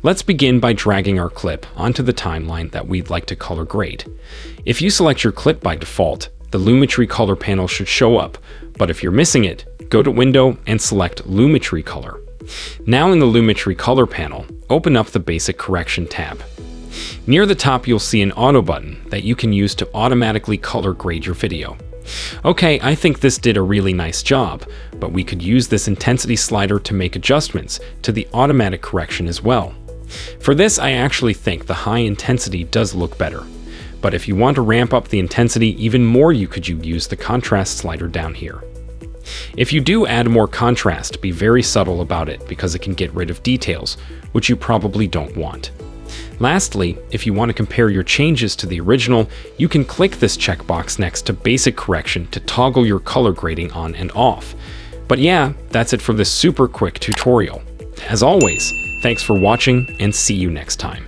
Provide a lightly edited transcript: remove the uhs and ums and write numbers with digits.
Let's begin by dragging our clip onto the timeline that we'd like to color grade. If you select your clip by default, the Lumetri color panel should show up, but if you're missing it, go to Window and select Lumetri Color. Now in the Lumetri Color panel, open up the Basic Correction tab. Near the top, you'll see an Auto button that you can use to automatically color grade your video. Okay, I think this did a really nice job, but we could use this intensity slider to make adjustments to the automatic correction as well. For this, I actually think the high intensity does look better. But if you want to ramp up the intensity even more, you could use the contrast slider down here. If you do add more contrast, be very subtle about it because it can get rid of details, which you probably don't want. Lastly, if you want to compare your changes to the original, you can click this checkbox next to Basic Correction to toggle your color grading on and off. But yeah, that's it for this super quick tutorial. As always, thanks for watching and see you next time.